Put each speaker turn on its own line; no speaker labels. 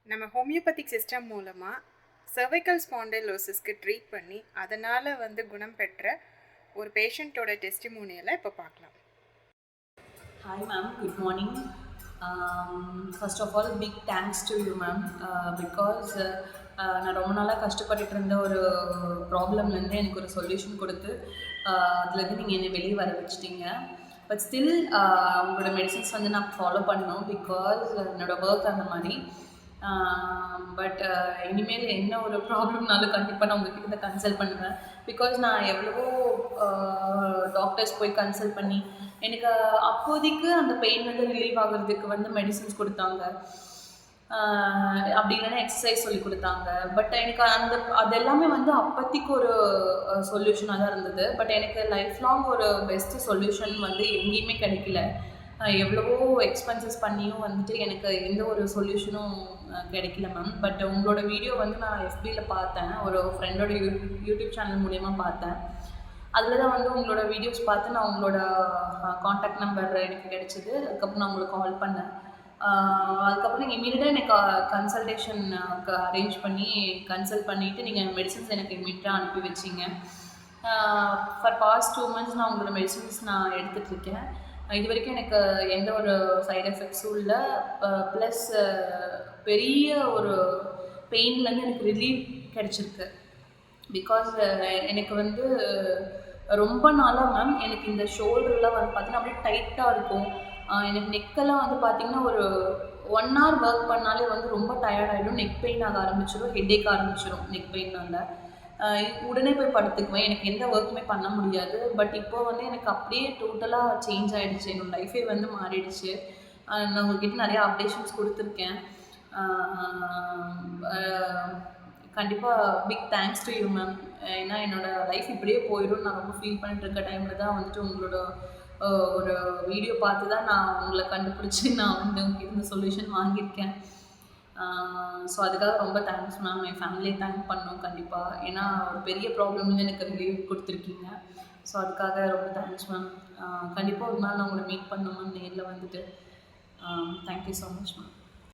நம்ம homeopathic system மூலமாக cervical ஸ்பாண்டைலோசிஸ்க்கு treat பண்ணி அதனால் குணம் பெற்ற ஒரு பேஷண்ட்டோட டெஸ்டிமோனியலை இப்போ பார்க்கலாம்.
Hi ma'am, good morning. First of all, big thanks to you ma'am because நான் ரொம்ப நாளாக கஷ்டப்பட்டுட்டு இருந்த ஒரு ப்ராப்ளம்லேருந்து எனக்கு ஒரு சொல்யூஷன் கொடுத்து அதுலேருந்து நீங்கள் என்னை வெளியே வர வச்சிட்டிங்க. பட் ஸ்டில் உங்களோட மெடிசன்ஸ் நான் ஃபாலோ பண்ணணும் பிகாஸ் என்னோடய ஒர்க் அந்த மாதிரி. பட் இனிமேல் என்ன ஒரு ப்ராப்ளம்னாலும் கண்டிப்பாக நான் உங்ககிட்ட கன்சல்ட் பண்ணுவேன். பிகாஸ் நான் எவ்வளவோ டாக்டர்ஸ் போய் கன்சல்ட் பண்ணி எனக்கு அப்போதைக்கு அந்த பெயின் ரிலீவ் ஆகிறதுக்கு மெடிசின்ஸ் கொடுத்தாங்க, அப்படி இல்லைன்னா எக்ஸசைஸ் சொல்லி கொடுத்தாங்க. பட் எனக்கு அது எல்லாமே அப்போதைக்கு ஒரு சொல்யூஷனாக தான் இருந்தது. பட் எனக்கு லைஃப் லாங் ஒரு பெஸ்ட் சொல்யூஷன் எங்கேயுமே கிடைக்கல. எவ்வளவோ எக்ஸ்பென்சஸ் பண்ணியும் எனக்கு எந்த ஒரு சொல்யூஷனும் கிடைக்கல மேம். பட் உங்களோட வீடியோ நான் எஃபியில் பார்த்தேன், ஒரு ஃப்ரெண்டோட யூடியூப் சேனல் மூலயமா பார்த்தேன். அதில் தான் உங்களோட வீடியோஸ் பார்த்து நான் உங்களோட காண்டாக்ட் நம்பர் எனக்கு கிடைச்சிது. அதுக்கப்புறம் நான் உங்களுக்கு கால் பண்ணேன். அதுக்கப்புறம் நீங்கள் இமீடியட்டாக எனக்கு கன்சல்டேஷனுக்கு அரேஞ்ச் பண்ணி கன்சல்ட் பண்ணிவிட்டு நீங்கள் மெடிசன்ஸ் எனக்கு இமீடியட்டாக அனுப்பி வச்சிங்க. ஃபார் பாஸ்ட் 2 months நான் உங்களோட மெடிசன்ஸ் நான் எடுத்துகிட்ருக்கேன். இது வரைக்கும் எனக்கு எந்த ஒரு சைட் எஃபெக்ட்ஸும் இல்லை. ப்ளஸ் பெரிய ஒரு பெயின்லேருந்து எனக்கு ரிலீஃப் கிடச்சிருக்கு. பிகாஸ் எனக்கு ரொம்ப நாளாக மேம் எனக்கு இந்த ஷோல்டர்லாம் பார்த்திங்கன்னா அப்படியே டைட்டாக இருக்கும். எனக்கு நெக்கெல்லாம் பார்த்திங்கன்னா ஒரு 1 hour ஒர்க் பண்ணாலே ரொம்ப டயர்டாகிடும். நெக் பெயின் ஆக ஆரம்பிச்சிடும், ஹெட்டேக் ஆரம்பிச்சிடும். நெக் பெயினால் உடனே போய் படுத்துக்குவேன். எனக்கு எந்த ஒர்க்குமே பண்ண முடியாது. பட் இப்போது எனக்கு அப்படியே டோட்டலாக சேஞ்ச் ஆகிடுச்சு. என்னோடய லைஃபே மாறிடுச்சு. நான் உங்கள்கிட்ட நிறையா அப்டேஷன்ஸ் கொடுத்துருக்கேன். கண்டிப்பாக big thanks to you ma'am. ஏன்னா என்னோடய லைஃப் இப்படியே போயிடும் நான் ரொம்ப ஃபீல் பண்ணிட்டு இருக்க டைமில் தான் உங்களோட ஒரு வீடியோ பார்த்து தான் நான் உங்களை கண்டுபிடிச்சி நான் உங்ககிட்ட இந்த சொல்யூஷன் வாங்கியிருக்கேன். ஸோ அதுக்காக ரொம்ப தேங்க்ஸ் மேம். என் ஃபேமிலியை தேங்க் பண்ணணும் கண்டிப்பாக. ஏன்னா ஒரு பெரிய ப்ராப்ளம்லேருந்து எனக்கு ரிலீவ் கொடுத்துருக்கீங்க. ஸோ அதுக்காக ரொம்ப தேங்க்ஸ் மேம். கண்டிப்பாக ஒரு நாள் நான் உங்களை மீட் பண்ணணும் மேம் நேரில் தேங்க்யூ ஸோ மச் மேம்.